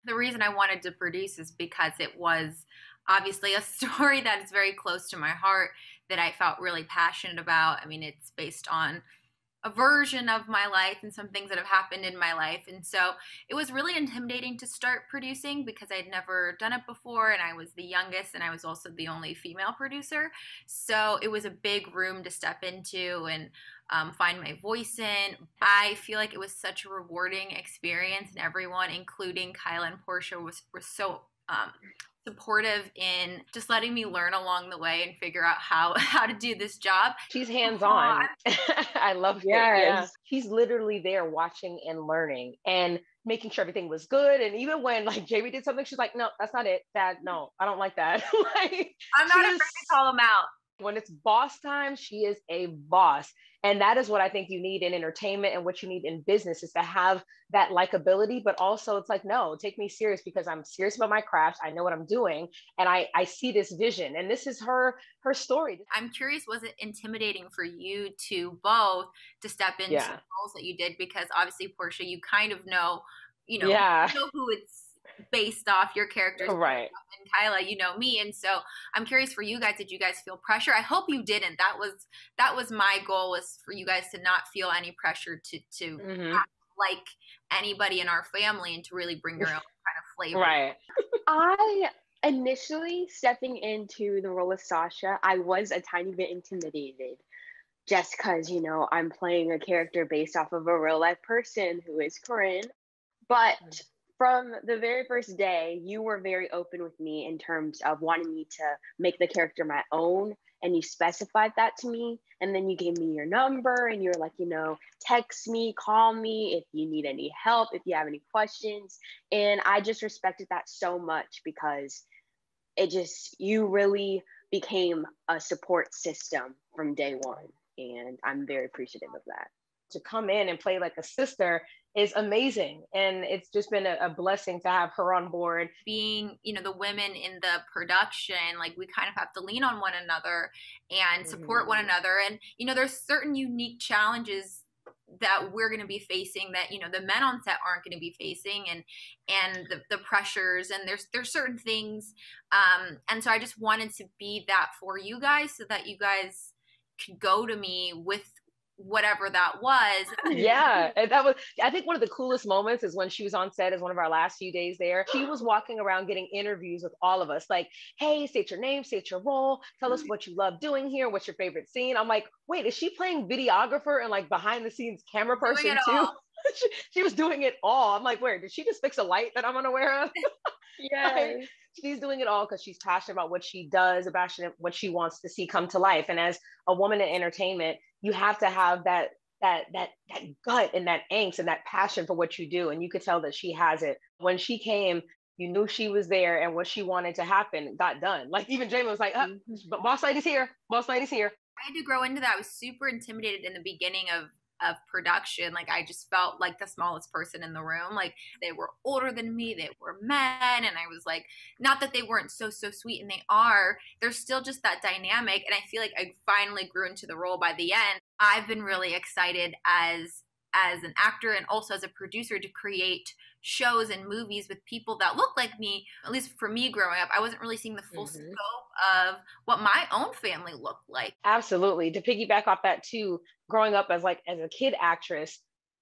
The reason I wanted to produce is because it was obviously a story that is very close to my heart that I felt really passionate about. I mean, it's based on a version of my life and some things that have happened in my life. And so it was really intimidating to start producing because I'd never done it before and I was the youngest and I was also the only female producer. So it was a big room to step into and find my voice in. I feel like it was such a rewarding experience, and everyone, including Kyla and Portia, were so supportive in just letting me learn along the way and figure out how to do this job. She's hands-on. I love it. Yeah. Yes. She's literally there watching and learning and making sure everything was good. And even when like Jamie did something, she's like, no, that's not it. Dad, no, I don't like that. Like, I'm not afraid to call them out. when it's boss time, she is a boss. And that is what I think you need in entertainment and what you need in business is to have that likability, but also it's like, no, take me serious because I'm serious about my craft. I know what I'm doing. And I see this vision, and this is her story. I'm curious, was it intimidating for you to both to step into the roles that you did? Because obviously, Portia, you kind of know, you know who it's based off your characters, right? And Kyla, you know me, and so I'm curious for you guys. Did you guys feel pressure? I hope you didn't. That was my goal, was for you guys to not feel any pressure to act like anybody in our family and to really bring your own kind of flavor. Right. I initially stepping into the role of Sasha, I was a tiny bit intimidated just because, you know, I'm playing a character based off of a real life person who is Corinne. But from the very first day, you were very open with me in terms of wanting me to make the character my own. And you specified that to me. And then you gave me your number and you're like, you know, text me, call me if you need any help, if you have any questions. And I just respected that so much because you really became a support system from day one. And I'm very appreciative of that. To come in and play like a sister is amazing. And it's just been a blessing to have her on board. Being, you know, the women in the production, like we kind of have to lean on one another and support one another. And, you know, there's certain unique challenges that we're going to be facing that, you know, the men on set aren't going to be facing, and the pressures, and there's certain things. And so I just wanted to be that for you guys so that you guys could go to me with whatever that was. Yeah, that was, I think one of the coolest moments is when she was on set as one of our last few days there. She was walking around getting interviews with all of us, like, hey, state your name, state your role, tell us what you love doing here, what's your favorite scene. I'm like, wait, is she playing videographer and like behind the scenes camera person too? She was doing it all. I'm like, where did she just fix a light that I'm unaware of? Yes. Like, she's doing it all because she's passionate about what she does, passionate what she wants to see come to life. And as a woman in entertainment, you have to have that gut and that angst and that passion for what you do. And you could tell that she has it. When she came, you knew she was there, and what she wanted to happen got done. Like even Jamie was like, boss lady's here. Boss lady's here. I had to grow into that. I was super intimidated in the beginning of production. Like I just felt like the smallest person in the room. Like they were older than me, they were men, and I was like, not that they weren't so sweet, and they are, there's still just that dynamic. And I feel like I finally grew into the role by the end. I've been really excited as an actor and also as a producer to create shows and movies with people that look like me. At least for me growing up, I wasn't really seeing the full scope of what my own family looked like. Absolutely. To piggyback off that too, growing up as a kid actress,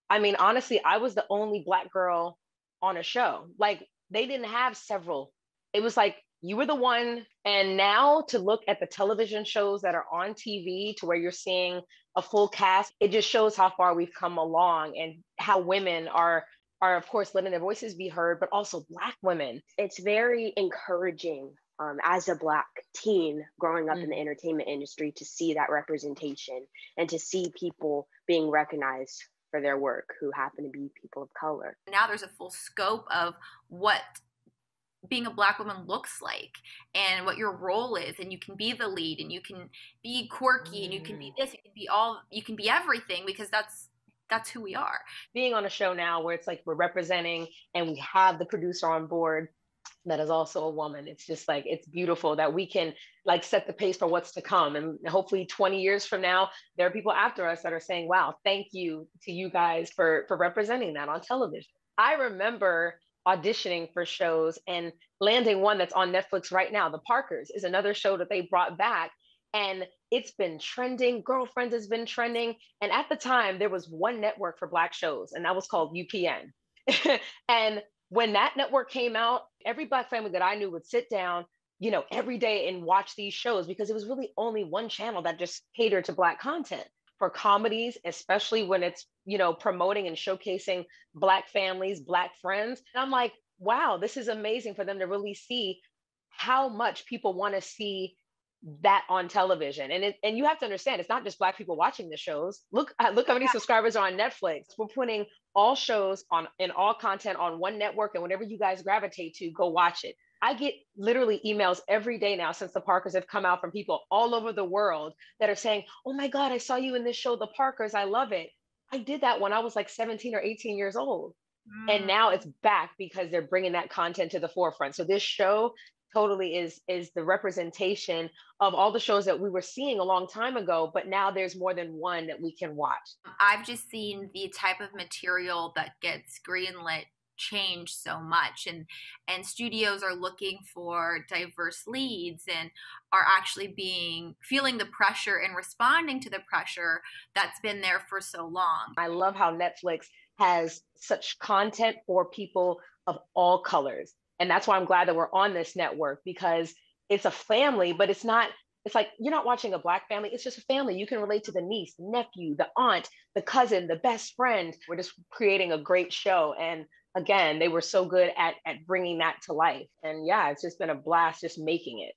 I mean, honestly, I was the only Black girl on a show. Like they didn't have several. It was like you were the one. And now to look at the television shows that are on TV to where you're seeing a full cast, it just shows how far we've come along and how women are of course letting their voices be heard, but also Black women. It's very encouraging as a Black teen growing up in the entertainment industry to see that representation and to see people being recognized for their work who happen to be people of color. Now there's a full scope of what being a Black woman looks like and what your role is, and you can be the lead and you can be quirky and you can be this, you can be everything, because that's who we are. Being on a show now where it's like we're representing and we have the producer on board that is also a woman. It's just like, it's beautiful that we can like set the pace for what's to come. And hopefully 20 years from now, there are people after us that are saying, wow, thank you to you guys for representing that on television. I remember auditioning for shows and landing one that's on Netflix right now. The Parkers is another show that they brought back, and it's been trending. Girlfriends has been trending. And at the time, there was one network for Black shows, and that was called UPN. And when that network came out, every Black family that I knew would sit down, every day and watch these shows, because it was really only one channel that just catered to Black content for comedies, especially when it's, promoting and showcasing Black families, Black friends. And I'm like, wow, this is amazing for them to really see how much people want to see that on television. And you have to understand, it's not just Black people watching the shows. Look how many subscribers are on Netflix. We're putting all shows on and all content on one network, and whenever you guys gravitate to, go watch it. I get literally emails every day now since the Parkers have come out from people all over the world that are saying, oh my God, I saw you in this show, The Parkers. I love it. I did that when I was like 17 or 18 years old. And now it's back because they're bringing that content to the forefront. So this show totally is the representation of all the shows that we were seeing a long time ago, but now there's more than one that we can watch. I've just seen the type of material that gets greenlit change so much, and studios are looking for diverse leads and are actually feeling the pressure and responding to the pressure that's been there for so long. I love how Netflix has such content for people of all colors. And that's why I'm glad that we're on this network, because it's a family, but it's like you're not watching a Black family. It's just a family. You can relate to the niece, nephew, the aunt, the cousin, the best friend. We're just creating a great show. And again, they were so good at bringing that to life. And yeah, it's just been a blast just making it.